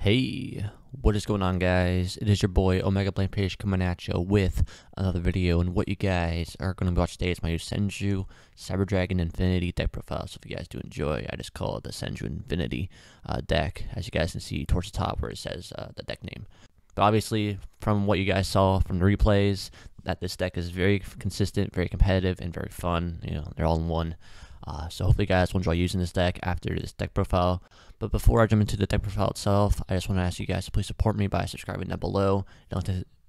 Hey, what is going on, guys? It is your boy Omega BlankPage coming at you with another video, and what you guys are going to watch today is my Yosenju Cyber Dragon Infinity deck profile. So if you guys do enjoy, I just call it the Yosenju Infinity deck, as you guys can see towards the top where it says the deck name. But obviously, from what you guys saw from the replays, that this deck is very consistent, very competitive, and very fun. You know, they're all in one. So hopefully you guys will enjoy using this deck after this deck profile. But before I jump into the deck profile itself, I just want to ask you guys to please support me by subscribing down below.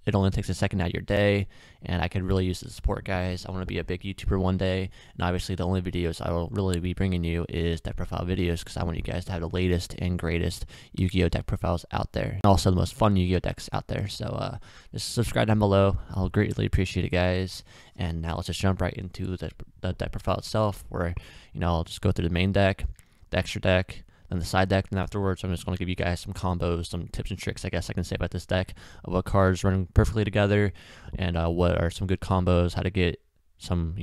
It only takes a second out of your day, and I could really use the support, guys. I want to be a big YouTuber one day, and obviously the only videos I will really be bringing you is deck profile videos, because I want you guys to have the latest and greatest Yu-Gi-Oh deck profiles out there, and also the most fun Yu-Gi-Oh decks out there. So just subscribe down below. I'll greatly appreciate it, guys. And now let's just jump right into the deck profile itself, where I'll just go through the main deck, the extra deck, and the side deck, and afterwards I'm just going to give you guys some combos, some tips and tricks, I guess I can say, about this deck, of what cards running perfectly together, and what are some good combos, how to get some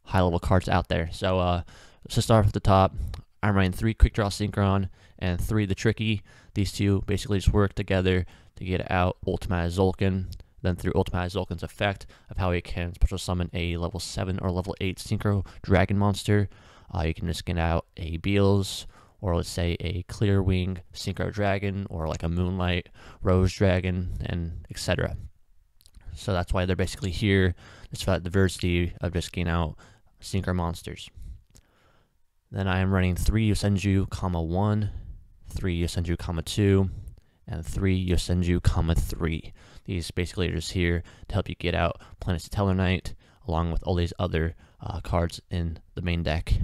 high level cards out there. So let's just start off at the top. I'm running 3 Quick Draw Synchron and 3 the Tricky. These two basically just work together to get out Ultimate Zolkin. Then through Ultimate Zolkin's effect of how he can special summon a level 7 or level 8 Synchro Dragon monster, you can just get out a Beals, or let's say a Clear Wing Synchro Dragon, or like a Moonlight Rose Dragon, and etc. So that's why they're basically here. It's for that diversity of just getting out Synchro monsters. Then I am running 3 Yosenju, 1, 3 Yosenju, 2, and 3 Yosenju, 3. These basically are just here to help you get out Planets Tellarknight, along with all these other cards in the main deck.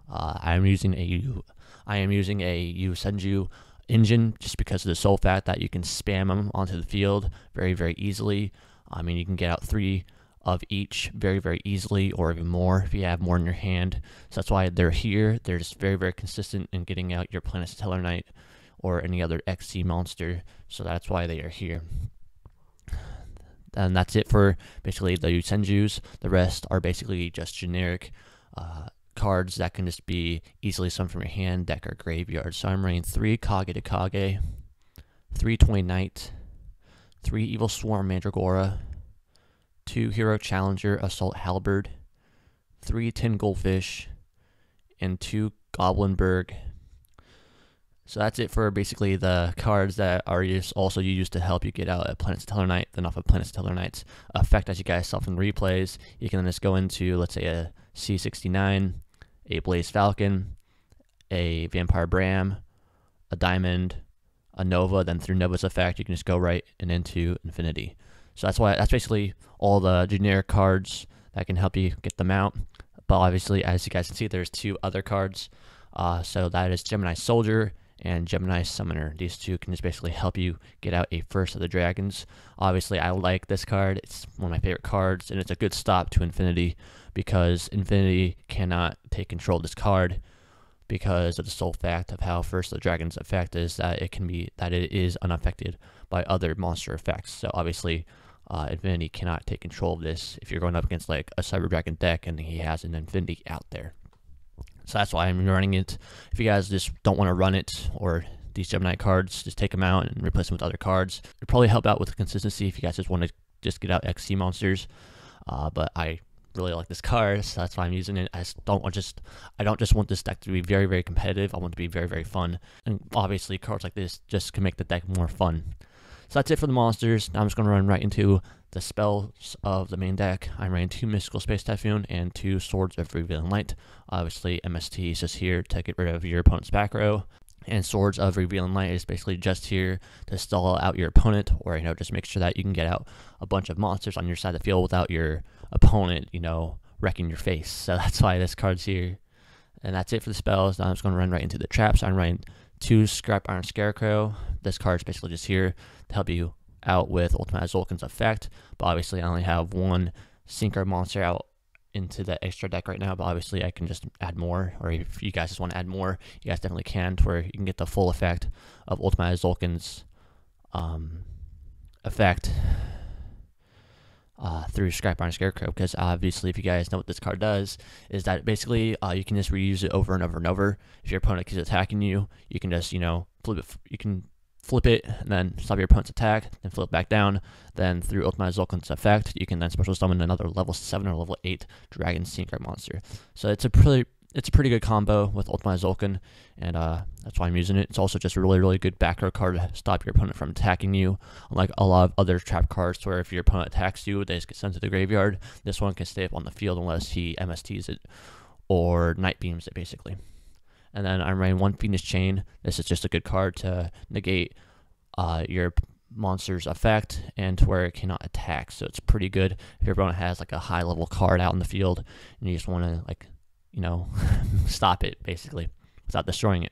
I am using a Yosenju engine just because of the sole fact that you can spam them onto the field very, very easily. I mean, you can get out 3 of each very, very easily, or even more if you have more in your hand. So that's why they're here. They're just very, very consistent in getting out your Planets Tellarknight or any other XC monster. So that's why they are here. And that's it for basically the Yosenjus. The rest are basically just generic cards that can just be easily summoned from your hand, deck, or graveyard. So I'm running 3 Kage to Kage, 3 Toy Knight, 3 Evil Swarm Mandragora, 2 Hero Challenger Assault Halberd, 3 Tin Goldfish, and 2 Goblinberg. So that's it for basically the cards that are also used to help you get out a Planets Tellarknight. Then off of Planets Tellarknight's effect, as you guys saw from replays, you can then just go into, let's say, a C69, a Blaze Falcon, a Vampire Bram, a Diamond, a Nova. Then through Nova's effect, you can just go right and into Infinity. So that's basically all the generic cards that can help you get them out. But obviously, as you guys can see, there's 2 other cards. So that is Gemini Soldier and Gemini Summoner. These 2 can just basically help you get out a First of the Dragons. Obviously, I like this card. It's one of my favorite cards, and it's a good stop to Infinity, because Infinity cannot take control of this card because of the sole fact of how First of the Dragon's effect is that it is unaffected by other monster effects. So obviously, Infinity cannot take control of this if you're going up against like a Cyber Dragon deck and he has an Infinity out there. So that's why I'm running it. If you guys just don't want to run it, or these Gemini cards, just take them out and replace them with other cards. It'll probably help out with the consistency if you guys just want to just get out XC monsters. But I really like this card, so that's why I'm using it. I don't just want this deck to be very, very competitive. I want it to be very, very fun. And obviously, cards like this just can make the deck more fun. So that's it for the monsters. Now I'm just going to run right into the spells of the main deck. I'm running 2 Mystical Space Typhoon and 2 Swords of Revealing Light. Obviously, MST is just here to get rid of your opponent's back row, and Swords of Revealing Light is basically just here to stall out your opponent, or just make sure that you can get out a bunch of monsters on your side of the field without your opponent wrecking your face. So that's why this card's here. And that's it for the spells. Now I'm just going to run right into the traps. I'm running 2 Scrap Iron Scarecrow. This card's basically just here to help you out with Ultimate Zolkin's effect. But obviously, I only have 1 Synchro monster out into the extra deck right now. But obviously, I can just add more. Or if you guys just want to add more, you guys definitely can, to where you can get the full effect of Ultimate Zolkin's effect through Scrap Iron Scarecrow. Because obviously, if you guys know what this card does, is that basically you can just reuse it over and over and over. If your opponent keeps attacking you, you can just flip it. You can flip it, and then stop your opponent's attack, then flip back down. Then through Ultimate Zul'Kan's effect, you can then special summon another level 7 or level 8 Dragon Synchro monster. So it's a pretty good combo with Ultimate Zul'Kan, and that's why I'm using it. It's also just a really good back row card to stop your opponent from attacking you. Unlike a lot of other trap cards where if your opponent attacks you, they just get sent to the graveyard. This one can stay up on the field unless he MSTs it or Night Beams it, basically. And then I'm running 1 Phoenix Chain. This is just a good card to negate your monster's effect and to where it cannot attack. So it's pretty good if your opponent has like a high level card out in the field and you just want to, like, you know, stop it basically without destroying it.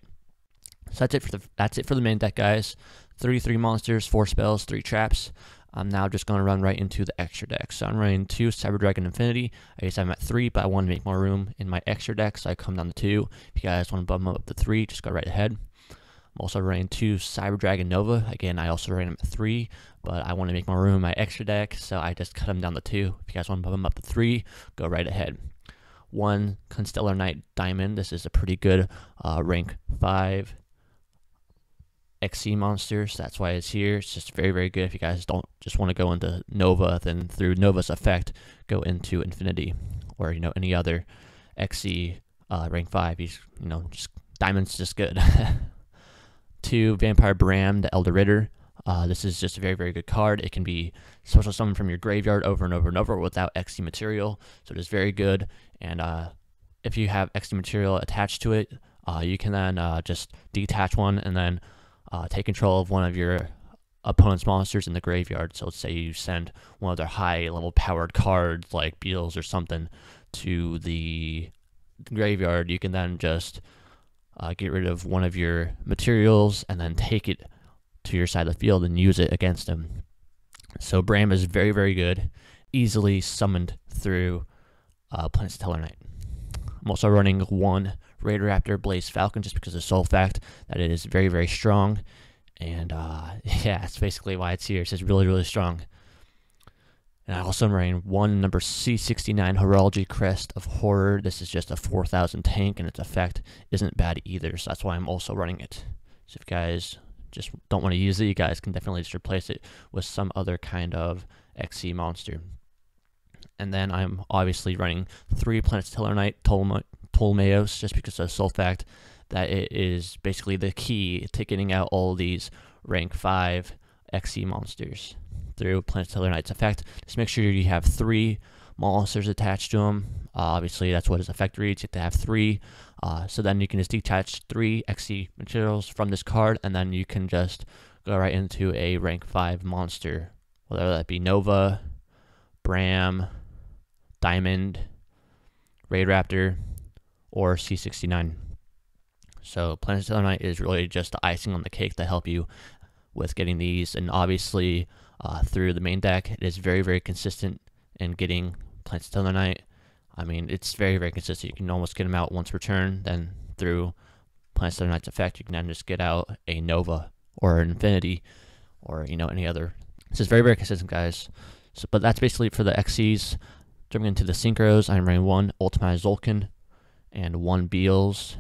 So that's it for the main deck, guys. 33 monsters, 4 spells, 3 traps. I'm now just going to run right into the extra deck. So I'm running 2 Cyber Dragon Infinity. I guess I'm at 3, but I want to make more room in my extra deck, so I come down to 2. If you guys want to bump them up to 3, just go right ahead. I'm also running 2 Cyber Dragon Nova. Again, I also ran them at 3, but I want to make more room in my extra deck, so I just cut them down to 2. If you guys want to bump them up to 3, go right ahead. 1 Constellar Knight Diamond. This is a pretty good rank 5 XC monster, so that's why it's here. It's just very good. If you guys don't just want to go into Nova, then through Nova's effect, go into Infinity or, you know, any other XC rank 5. He's, you know, just Diamond's just good. 2 Vampire Bram, the Elder Ritter. This is just a very good card. It can be special summoned from your graveyard over and over without XC material, so it is very good. And if you have XC material attached to it, you can then just detach one and then take control of one of your opponent's monsters in the graveyard. So let's say you send one of their high level powered cards like Beals or something to the graveyard. You can then just get rid of one of your materials and then take it to your side of the field and use it against them. So Bram is very good, easily summoned through Planet's Stellar Knight. I'm also running 1 Raider Raptor Blaze Falcon just because of the sole fact that it is very strong, and yeah, that's basically why it's here. It's just really strong. And I also am running 1 number C69 Horology Crest of Horror. This is just a 4,000 tank, and its effect isn't bad either, so that's why I'm also running it. So if you guys just don't want to use it, you guys can definitely just replace it with some other kind of XC monster. And then I'm obviously running 3 Planet's Stellar Knight Ptolemaeus just because of the sole fact that it is basically the key to getting out all these rank 5 XC monsters through Planet's Stellar Knight's effect. Just make sure you have 3 monsters attached to them. Obviously, that's what his effect reads. You have to have 3. So then you can just detach 3 XC materials from this card, and then you can just go right into a rank 5 monster, whether that be Nova, Bram, Diamond, Raid Raptor, or C69. So Planet's Stellar Knight is really just the icing on the cake to help you with getting these, and obviously through the main deck, it is very consistent in getting Planet's Stellar Knight. I mean, it's very consistent. You can almost get them out once per turn. Then through Planet's Stellar Knight's effect, you can then just get out a Nova or an Infinity or, you know, any other. This is very consistent, guys. So, but that's basically for the XCs. Jumping into the synchros, I'm running 1 Ultimate Zul'Kan and 1 Beals.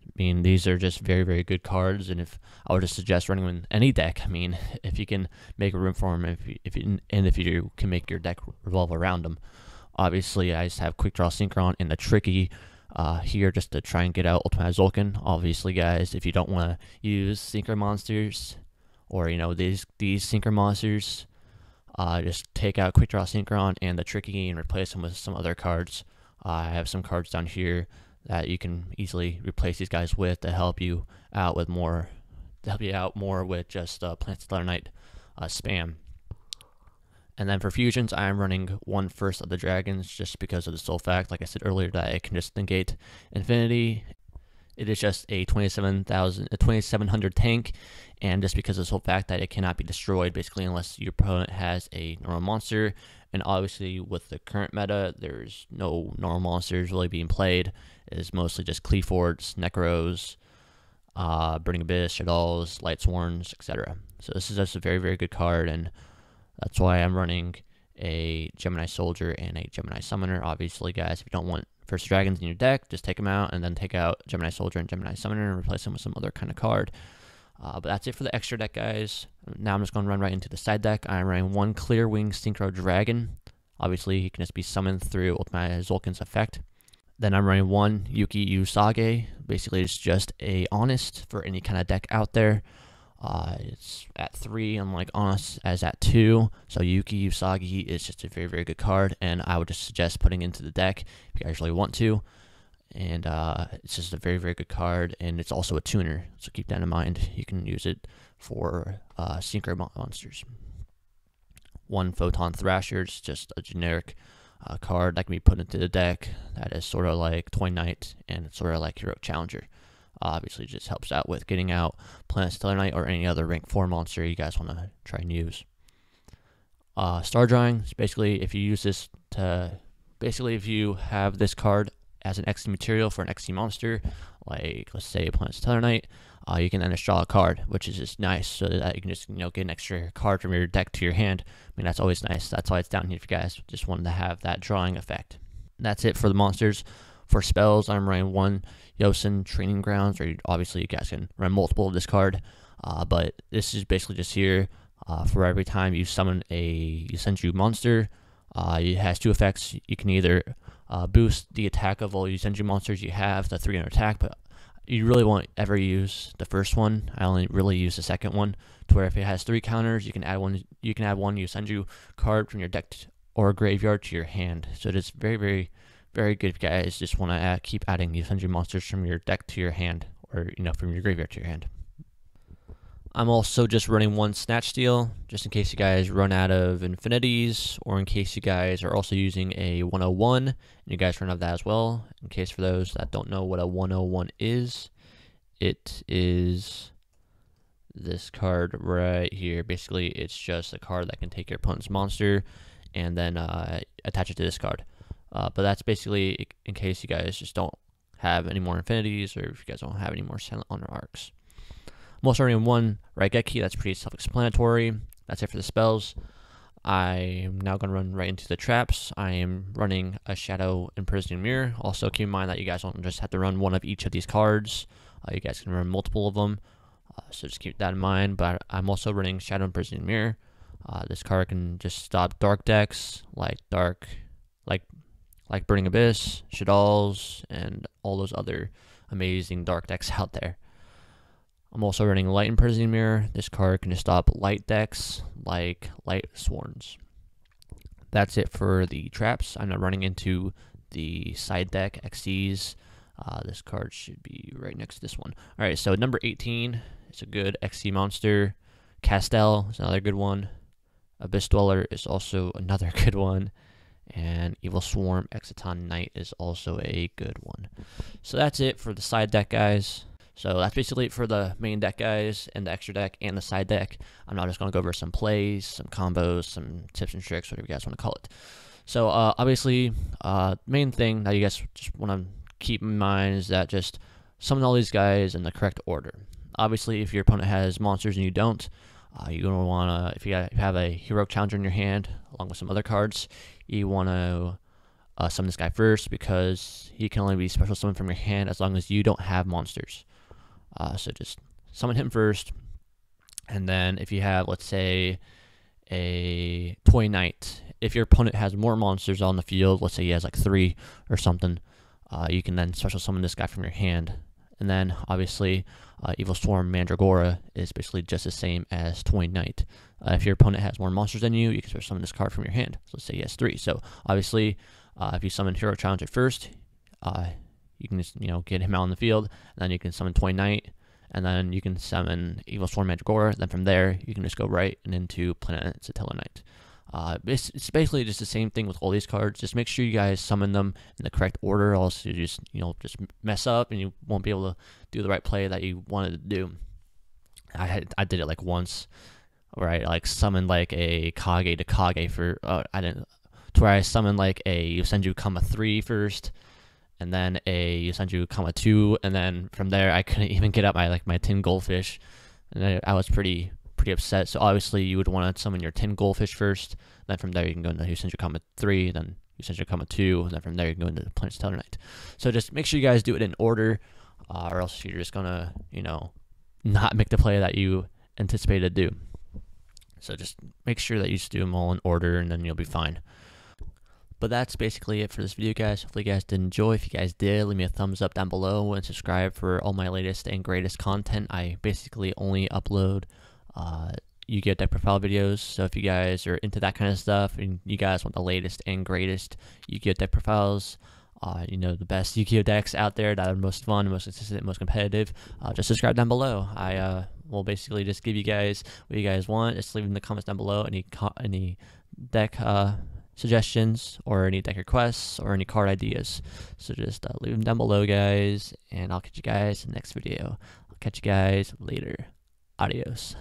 I mean, these are just very good cards, and if I would just suggest running them in any deck. I mean, if you can make room for them, if you can make your deck revolve around them. Obviously, I just have Quick Draw Synchron and the Tricky here just to try and get out Ultimate Zul'Kan. Obviously, guys, if you don't want to use Synchro monsters or, you know, these Synchro monsters, just take out Quick Draw Synchron and the Tricky and replace them with some other cards. I have some cards down here that you can easily replace these guys with to help you out with more, with just Planet's Stellar Knight spam. And then for fusions, I am running 1 First of the Dragons just because of the sole fact, like I said earlier, that it can just negate Infinity. It is just a 2700 tank, and just because of the sole fact that it cannot be destroyed basically unless your opponent has a normal monster. And obviously with the current meta, there's no normal monsters really being played. It is mostly just Cleaforts, Necros, Burning Abyss, Shadows, Lightsworns, etc. So this is just a very good card, and that's why I'm running a Gemini Soldier and a Gemini Summoner. Obviously, guys, if you don't want First Dragons in your deck, just take them out and then take out Gemini Soldier and Gemini Summoner and replace them with some other kind of card. But that's it for the extra deck, guys. Now I'm just going to run right into the side deck. I'm running one Clear Wing Synchro Dragon. Obviously, he can just be summoned through my Zulkin's effect. Then I'm running one Yugioh Sage. Basically, it's just a Honest for any kind of deck out there. It's at 3, unlike Honest as at 2. So Yugioh Sage is just a very, very good card, and I would just suggest putting into the deck if you guys really want to. And it's just a very, very good card, and it's also a tuner, so keep that in mind. You can use it for synchro monsters. One Photon Thrasher, it's just a generic card that can be put into the deck that is sort of like Toy Knight, and it's sort of like Heroic Challenger. Obviously, it just helps out with getting out Planet Stellar Knight or any other rank 4 monster you guys want to try and use. Star Drawing is basically if you use this to, if you have this card as an XC material for an XC monster, like let's say Planet Stellar Knight, you can then just draw a card, which is just nice, so that you can just get an extra card from your deck to your hand. I mean, that's always nice. That's why it's down here if you guys just wanted to have that drawing effect. That's it for the monsters. For spells, I'm running one Yosenju Training Grounds, or obviously you guys can run multiple of this card, but this is basically just here for every time you summon a Yosenju monster. It has 2 effects. You can either boost the attack of all Yosenju monsters you have, the 300 attack, but you really won't ever use the first one. I only really use the second one, to where if it has 3 counters, you can add one. You can add one Yosenju card from your deck or graveyard to your hand. So it is very, very, very good if you guys just want to keep adding Yosenju monsters from your deck to your hand, or from your graveyard to your hand. I'm also just running one Snatch Steal, just in case you guys run out of infinities, or in case you guys are also using a 101, and you guys run out of that as well. In case for those that don't know what a 101 is, it is this card right here. Basically, it's just a card that can take your opponent's monster and then attach it to this card. But that's basically in case you guys just don't have any more infinities, or if you guys don't have any more Silent Honor arcs. I'm also running one Raigeki. That's pretty self-explanatory. That's it for the spells. I'm now going to run right into the traps. I am running a Shadow Imprisoning Mirror. Also, keep in mind that you guys don't just have to run one of each of these cards. You guys can run multiple of them. So just keep that in mind. But I'm also running Shadow Imprisoning Mirror. This card can just stop dark decks like Burning Abyss, Shaddolls, and all those other amazing dark decks out there. I'm also running Light Imprisoning Mirror. This card can just stop light decks like Light Sworns. That's it for the traps. I'm now running into the side deck XCs. This card should be right next to this one. Alright, so number 18 is a good XC monster. Castel is another good one. Abyss Dweller is also another good one. And Evil Swarm Exciton Knight is also a good one. So that's it for the side deck, guys. So that's basically it for the main deck, guys, and the extra deck and the side deck. I'm now just going to go over some plays, some combos, some tips and tricks, whatever you guys want to call it. So obviously, main thing that you guys just want to keep in mind is that just summon all these guys in the correct order. Obviously, if your opponent has monsters and you don't, you're going to want to, if you have a Heroic Challenger in your hand, along with some other cards, you want to summon this guy first, because he can only be special summoned from your hand as long as you don't have monsters. So just summon him first, and then if you have, let's say, a Toy Knight, if your opponent has more monsters on the field, let's say he has like 3 or something, you can then special summon this guy from your hand. And then obviously Evil Swarm Mandragora is basically just the same as Toy Knight. If your opponent has more monsters than you, you can special summon this card from your hand. So let's say he has 3. So obviously if you summon Hero Challenger first, you can just get him out on the field, and then you can summon Toy Knight, and then you can summon Evil Swarm Mandragora. Then from there, you can just go right and into Planet Stellar Knight. It's basically just the same thing with all these cards. Just make sure you guys summon them in the correct order, else you just mess up and you won't be able to do the right play that you wanted to do. I did it like once, where I like summoned like a Kage to Kage for to where I summoned like a Yosenju, 3 first, and then a Yosenju, 2, and then from there I couldn't even get up my tin goldfish, and I was pretty upset. So obviously you would want to summon your tin goldfish first, then from there you can go into Yosenju, 3, then Yosenju, 2, and then from there you can go into Planet Stellar Knight. So just make sure you guys do it in order, or else you're just gonna not make the play that you anticipated to do. So just make sure that you just do them all in order, and then you'll be fine. But that's basically it for this video, guys. Hopefully you guys did enjoy. If you guys did, leave me a thumbs up down below and subscribe for all my latest and greatest content. I basically only upload Yu-Gi-Oh! Deck profile videos. So if you guys are into that kind of stuff and you guys want the latest and greatest Yu-Gi-Oh! Deck profiles, the best Yu-Gi-Oh! Decks out there that are most fun, most consistent, most competitive, just subscribe down below. I will basically just give you guys what you guys want. Just leave in the comments down below any deck suggestions or any deck requests or any card ideas. So just leave them down below, guys, and I'll catch you guys in the next video. I'll catch you guys later. Adios.